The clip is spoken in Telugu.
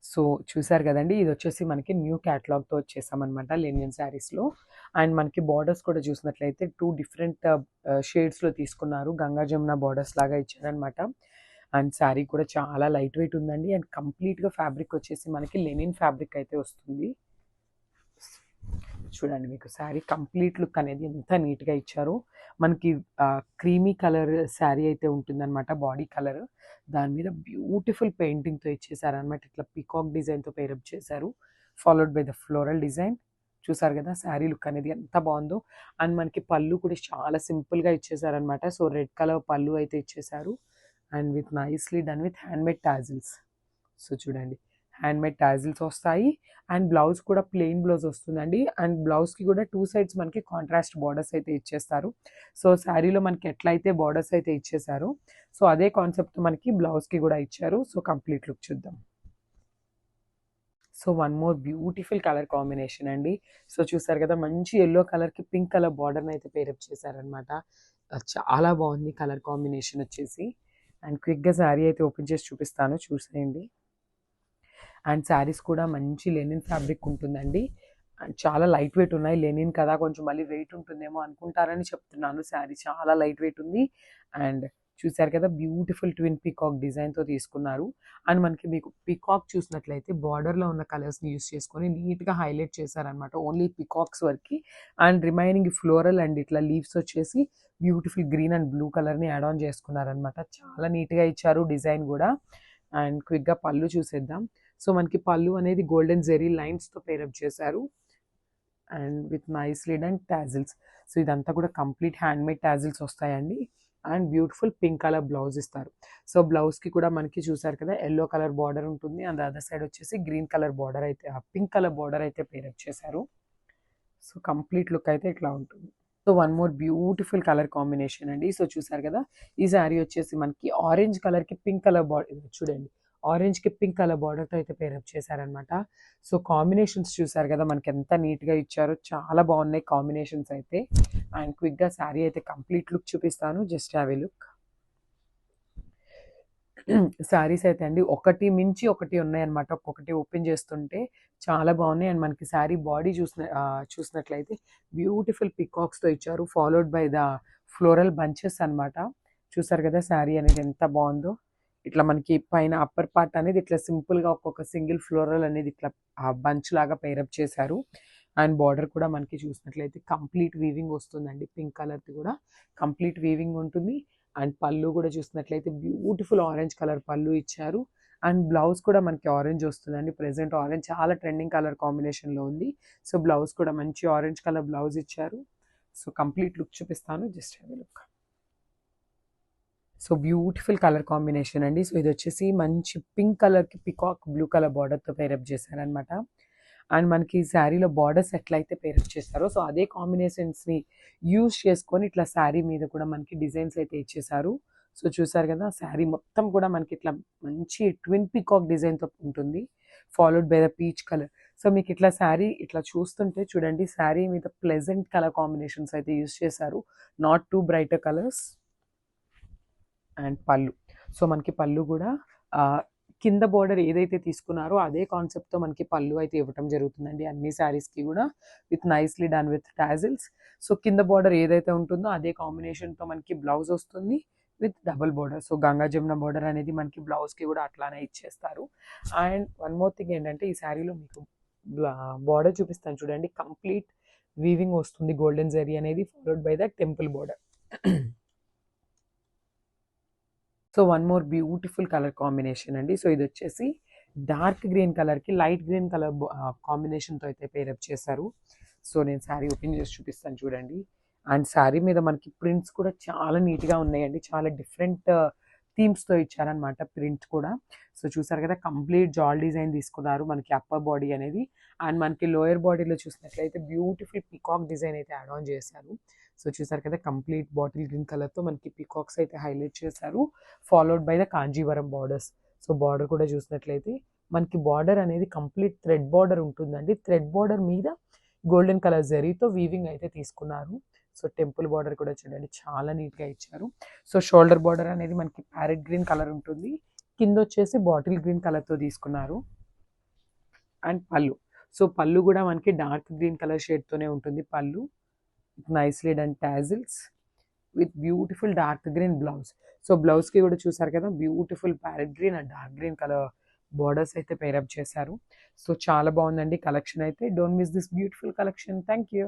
సో, చూసారు గదండీ! ఇదొచ్చేసి మనకి న్యూ క్యాటలాగ్‌తో వచ్చేసామనమాట లెనిన్ శారీస్‌లో. అండ్ మనకి బోర్డర్స్ కూడా చూసినట్లయితే 2 డిఫరెంట్ షేడ్స్‌లో తీసుకున్నారు. గంగా జమున బోర్డర్స్ లాగా ఇచ్చారనమాట. అండ్ శారీ కూడా చాలా లైట్ వెయిట్ ఉందండి. అండ్ కంప్లీట్‌గా ఫ్యాబ్రిక్ వచ్చేసి మనకి లెనిన్ ఫ్యాబ్రిక్ అయితే వస్తుంది. చూడండి మీకు శారీ కంప్లీట్ లుక్ అనేది ఎంత నీట్‌గా ఇచ్చారో. మనకి క్రీమీ కలర్ శారీ అయితే ఉంటుందనమాట బాడీ కలర్. దాని మీద బ్యూటిఫుల్ పెయింటింగ్‌తో ఇచ్చేసారనమాట. ఇట్లా పీకాక్ డిజైన్‌తో పేరప్ చేశారు. Followed by the floral design. చూసారు గదా! శారీ లుక్ అనేది ఎంత బావుందో. అండ్ మనకి పళ్ళు కూడా చాలా సింపుల్‌గా ఇచ్చేసారనమాట. సో, రెడ్ కలర్ పళ్ళు అయితే ఇచ్చేసారు. And with nicely done with handmade tassels. So, చూడండి హ్యాండ్‌మేడ్ టాజిల్స్ వస్తాయి. అండ్ బ్లౌజ్ కూడా ప్లెయిన్ బ్లౌజ్ వస్తుందండి. అండ్ బ్లౌజ్‌కి కూడా 2 సైడ్స్ మనకి కాంట్రాస్ట్ బోర్డర్స్ అయితే ఇచ్చేస్తారు. సో, శారీలో మనకి ఎట్లయితే బోర్డర్స్ అయితే ఇచ్చేసారో, సో, అదే కాన్సెప్ట్ మనకి బ్లౌజ్‌కి కూడా ఇచ్చారు. సో, కంప్లీట్ లుక్ చూద్దాం. So, one more beautiful colour combination అండి. సో, చూసారు కదా! మంచి యెల్లో కలర్‌కి పింక్ కలర్ బోర్డర్‌ని అయితే పేరప్ చేశారనమాట. చాలా బావుంది కలర్ కాంబినేషన్ వచ్చేసి. అండ్ క్విక్‌గా శారీ అయితే ఓపెన్ చేసి చూపిస్తాను చూసేయండి. అండ్ శారీస్ కూడా మంచి లెనిన్ ఫ్యాబ్రిక్ ఉంటుందండి. అండ్ చాలా లైట్ వెయిట్ ఉన్నాయి. లెనిన్ కదా కొంచెం మళ్ళీ వెయిట్ ఉంటుందేమో అనుకుంటారని చెప్తున్నాను. శారీ చాలా లైట్ వెయిట్ ఉంది. అండ్ చూసారు కదా! బ్యూటిఫుల్ ట్విన్ పీకాక్ డిజైన్‌తో తీసుకున్నారు. అండ్ మనకి మీకు పీకాక్ చూసినట్లయితే బార్డర్‌లో ఉన్న కలర్స్‌ని యూజ్ చేసుకొని నీట్‌గా హైలైట్ చేశారనమాట. ఓన్లీ పీకాక్స్ వరకి. అండ్ రిమైనింగ్ ఫ్లోరల్ అండ్ ఇట్లా లీవ్స్ వచ్చేసి బ్యూటిఫుల్ గ్రీన్ అండ్ బ్లూ కలర్‌ని యాడ్ ఆన్ చేసుకున్నారనమాట. చాలా నీట్‌గా ఇచ్చారు డిజైన్ గూడా. అండ్ క్విక్‌గా పళ్ళు చూసేద్దాం. సో, మనకి పళ్ళు అనేది గోల్డెన్ జెరీ లైన్స్‌తో పేరప్ చేశారు. And with nicely done tassels. So, ఇదంతా కూడా కంప్లీట్ హ్యాండ్‌మేడ్ టాజిల్స్ వస్తాయండి. And beautiful pink colour blouse ఇస్తారు. సో, బ్లౌజ్‌కి కూడా మనకి చూసారు కదా! యెల్లో కలర్ బార్డర్ ఉంటుంది. అండ్ అదర్ సైడ్ వచ్చేసి గ్రీన్ కలర్ బార్డర్ అయితే పింక్ కలర్ బార్డర్ అయితే పేరప్ చేశారు. సో, కంప్లీట్ లుక్ అయితే ఇట్లా ఉంటుంది. So, one more beautiful colour combination అండి. సో, చూసారు కదా! ఈ శారీ వచ్చేసి మనకి ఆరెంజ్ కలర్‌కి పింక్ కలర్ చూడండి. ఆరెంజ్‌కి పింక్ కలర్ బార్డర్‌తో అయితే పేరప్ చేశారనమాట. సో, కాంబినేషన్స్ చూసారు కదా! మనకి ఎంత నీట్‌గా ఇచ్చారో చాలా బాగున్నాయి కాంబినేషన్స్ అయితే. అండ్ క్విక్‌గా శారీ అయితే కంప్లీట్ లుక్ చూపిస్తాను. Just have a look. Saris అయితే అండి ఒకటి మించి ఒకటి ఉన్నాయన్నమాట. ఒక్కొక్కటి ఓపెన్ చేస్తుంటే చాలా బాగున్నాయి. అండ్ మనకి శారీ బాడీ చూసినట్లయితే బ్యూటిఫుల్ పికాక్స్‌తో ఇచ్చారు. Followed by the floral bunches అన్నమాట. చూసారు కదా! శారీ అనేది ఎంత బావుందో. ఇట్లా మనకి పైన అప్పర్ పార్ట్ అనేది ఇట్లా సింపుల్‌గా ఒక్కొక్క సింగిల్ ఫ్లోరల్ అనేది ఇట్లా బంచ్ లాగా పేరప్ చేశారు. అండ్ బార్డర్ కూడా మనకి చూసినట్లయితే కంప్లీట్ వీవింగ్ వస్తుందండి. పింక్ కలర్‌ది కూడా కంప్లీట్ వీవింగ్ ఉంటుంది. అండ్ పళ్ళు కూడా చూసినట్లయితే బ్యూటిఫుల్ ఆరెంజ్ కలర్ పళ్ళు ఇచ్చారు. అండ్ బ్లౌజ్ కూడా మనకి ఆరెంజ్ వస్తుందండి. ప్రెజెంట్ ఆరెంజ్ చాలా ట్రెండింగ్ కలర్ కాంబినేషన్‌లో ఉంది. సో, బ్లౌజ్ కూడా మంచి ఆరెంజ్ కలర్ బ్లౌజ్ ఇచ్చారు. సో, కంప్లీట్ లుక్ చూపిస్తాను. Just have a look. So, beautiful colour combination అండి. సో, ఇదొచ్చేసి మంచి పింక్ కలర్‌కి పీకాక్ బ్లూ కలర్ బార్డర్‌తో పేరప్ చేశారనమాట. అండ్ మనకి శారీలో బార్డర్స్ ఎట్లయితే పేరప్ చేశారో, సో, అదే కాంబినేషన్స్‌ని యూజ్ చేసుకొని ఇట్లా శారీ మీద కూడా మనకి డిజైన్స్ అయితే ఇచ్చేశారు. సో, చూసారు కదా! శారీ మొత్తం కూడా మనకి ఇట్లా మంచి ట్విన్ పీకాక్ డిజైన్‌తో ఉంటుంది. Followed by the peach colour. So, మీకు ఇట్లా శారీ ఇట్లా చూస్తుంటే చూడండి శారీ మీద ప్లెజెంట్ కలర్ కాంబినేషన్స్ అయితే యూజ్ చేశారు. Not two brighter colours. And పళ్ళు. సో, మనకి పళ్ళు గూడా కింద బోర్డర్ ఏదైతే తీసుకున్నారో అదే కాన్సెప్ట్‌తో మనకి పళ్ళు అయితే ఇవ్వటం జరుగుతుందండి. అన్ని శారీస్‌కి గూడా with nicely done with tassels. So, కింద బోర్డర్ ఏదైతే ఉంటుందో అదే కాంబినేషన్‌తో మనకి బ్లౌజ్ వస్తుంది with double border. So, Ganga Jamuna border అనేది మనకి బ్లౌజ్‌కి గూడా అట్లానే ఇచ్చేస్తారు. అండ్ వన్ మోర్ థింగ్ ఏంటంటే ఈ శారీలో మీకు బ్లా బోర్డర్ చూపిస్తాను చూడండి. కంప్లీట్ వీవింగ్ వస్తుంది. గోల్డెన్ జరీ అనేది followed by the temple border. So, one more beautiful colour combination అండి. సో, ఇదొచ్చేసి డార్క్ గ్రీన్ కలర్‌కి లైట్ గ్రీన్ కలర్ కాంబినేషన్‌తో అయితే పేరప్ చేశారు. సో, నేను శారీ ఓపెన్ చేసి చూపిస్తాను చూడండి. అండ్ శారీ మీద మనకి ప్రింట్స్ కూడా చాలా నీట్‌గా ఉన్నాయండి. చాలా డిఫరెంట్ థీమ్స్‌తో ఇచ్చారనమాట ప్రింట్ కూడా. సో, చూసారు కదా! కంప్లీట్ జాల్ డిజైన్ తీసుకున్నారు మనకి అప్పర్ బాడీ అనేది. అండ్ మనకి లోయర్ బాడీలో చూసినట్లయితే బ్యూటిఫుల్ పీకాక్ డిజైన్ అయితే యాడ్ ఆన్ చేశారు. సో, చూసారు కదా! కంప్లీట్ బాటిల్ గ్రీన్ కలర్‌తో మనకి పీకాక్స్ అయితే హైలైట్ చేశారు. Followed by the Kanjeevaram borders. So, border కూడా చూసినట్లయితే మనకి బార్డర్ అనేది కంప్లీట్ థ్రెడ్ బార్డర్ ఉంటుందండి. థ్రెడ్ బార్డర్ మీద గోల్డెన్ కలర్ జరీతో వీవింగ్ అయితే తీసుకున్నారు. సో, టెంపుల్ బార్డర్ కూడా చూడండి చాలా నీట్‌గా ఇచ్చారు. సో, షోల్డర్ బార్డర్ అనేది మనకి ప్యారెట్ గ్రీన్ కలర్ ఉంటుంది. కిందొచ్చేసి బాటిల్ గ్రీన్ కలర్‌తో తీసుకున్నారు. అండ్ పళ్ళు. సో పళ్ళు కూడా మనకి డార్క్ గ్రీన్ కలర్ షేడ్తోనే ఉంటుంది పళ్ళు. Nicely done tassels with beautiful dark green blouse. So బ్లౌజ్కి కూడా చూసారు కదా beautiful parrot green and dark green colour borders అయితే పేరప్ చేశారు. సో చాలా బాగుందండి కలెక్షన్ అయితే. Don't miss this beautiful collection. Thank you.